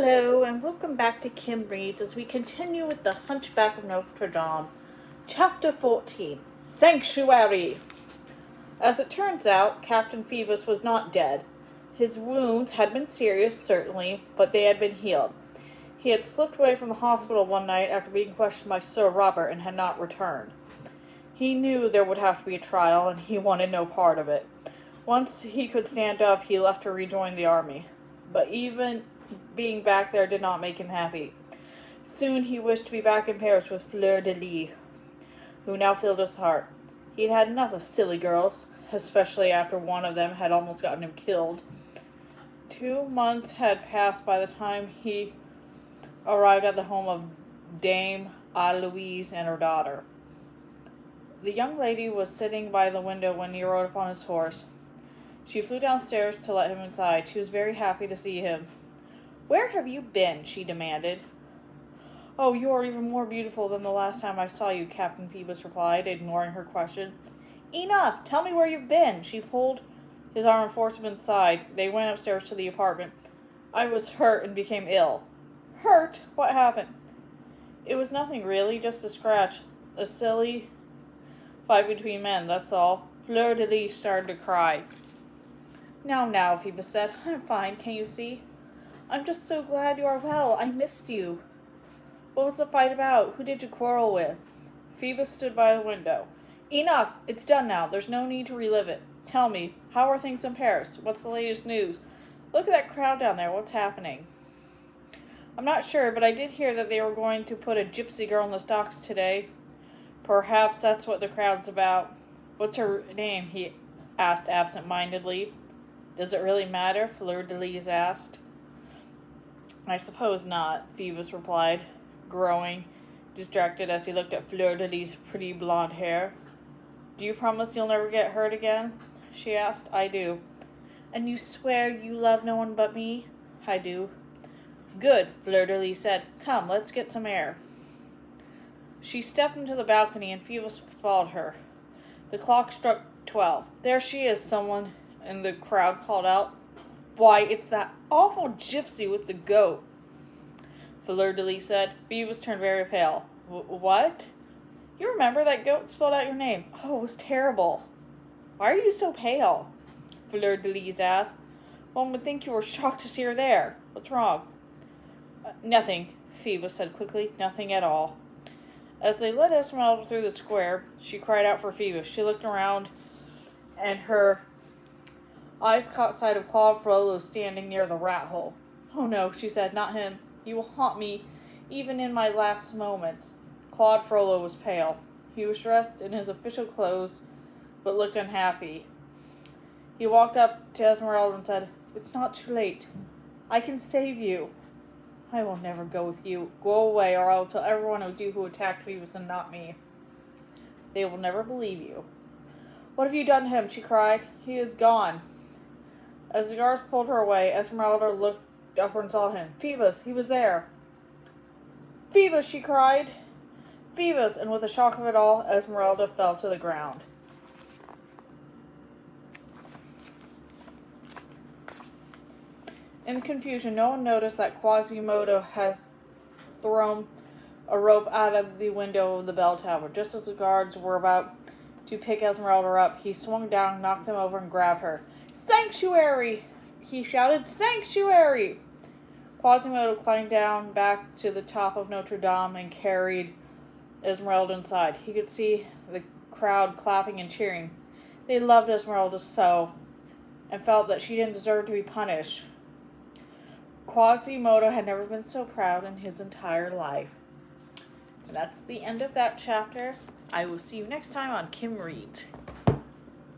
Hello, and welcome back to Kim Reads as we continue with the Hunchback of Notre Dame, Chapter 14, Sanctuary. As it turns out, Captain Phoebus was not dead. His wounds had been serious, certainly, but they had been healed. He had slipped away from the hospital one night after being questioned by Sir Robert and had not returned. He knew there would have to be a trial, and he wanted no part of it. Once he could stand up, he left to rejoin the army. But even being back there did not make him happy. Soon he wished to be back in Paris with Fleur de Lis, who now filled his heart. He had had enough of silly girls, especially after one of them had almost gotten him killed. 2 months had passed by the time he arrived at the home of Dame Aloise and her daughter. The young lady was sitting by the window when he rode upon his horse. She flew downstairs to let him inside. She was very happy to see him. "Where have you been?" she demanded. "Oh, you are even more beautiful than the last time I saw you," Captain Phoebus replied, ignoring her question. "Enough! Tell me where you've been." She pulled his arm and forced him inside. They went upstairs to the apartment. "I was hurt and became ill." "Hurt? What happened?" "It was nothing really, just a scratch. A silly fight between men, that's all." Fleur de Lis started to cry. Now, Phoebus said. "I'm fine, can't you see? I'm just so glad you are well. I missed you." "What was the fight about? Who did you quarrel with?" Phoebus stood by the window. "Enough! It's done now. There's no need to relive it. Tell me, how are things in Paris? What's the latest news? Look at that crowd down there. What's happening?" "I'm not sure, but I did hear that they were going to put a gypsy girl in the stocks today. Perhaps that's what the crowd's about." "What's her name?" he asked absent-mindedly. "Does it really matter?" Fleur de Lis asked. "I suppose not," Phoebus replied, growing distracted as he looked at Fleur de Lis' pretty blonde hair. "Do you promise you'll never get hurt again?" she asked. "I do." "And you swear you love no one but me?" "I do." "Good," Fleur de Lis said. "Come, let's get some air." She stepped into the balcony and Phoebus followed her. The clock struck 12. "There she is," someone in the crowd called out. "Why, it's that awful gypsy with the goat," Fleur de Lis said. Phoebus turned very pale. "What? You remember that goat spelled out your name? Oh, it was terrible." "Why are you so pale?" Fleur de Lis asked. "One would think you were shocked to see her there. What's wrong?" "Nothing," Phoebus said quickly. "Nothing at all." As they led Esmeralda through the square, she cried out for Phoebus. She looked around, and her eyes caught sight of Claude Frollo standing near the rat hole. "Oh no," she said, "not him. He will haunt me even in my last moments." Claude Frollo was pale. He was dressed in his official clothes, but looked unhappy. He walked up to Esmeralda and said, "It's not too late. I can save you." "I will never go with you. Go away, or I will tell everyone it was you who attacked Phoebus and not me." "They will never believe you." "What have you done to him?" she cried. "He is gone." As the guards pulled her away, Esmeralda looked upward and saw him. "Phoebus, he was there." "Phoebus!" she cried. "Phoebus!" And with the shock of it all, Esmeralda fell to the ground. In the confusion, no one noticed that Quasimodo had thrown a rope out of the window of the bell tower. Just as the guards were about to pick Esmeralda up, he swung down, knocked them over, and grabbed her. "Sanctuary!" he shouted. "Sanctuary!" Quasimodo climbed down back to the top of Notre Dame and carried Esmeralda inside. He could see the crowd clapping and cheering. They loved Esmeralda so, and felt that she didn't deserve to be punished. Quasimodo had never been so proud in his entire life. And that's the end of that chapter. I will see you next time on Kim Reads.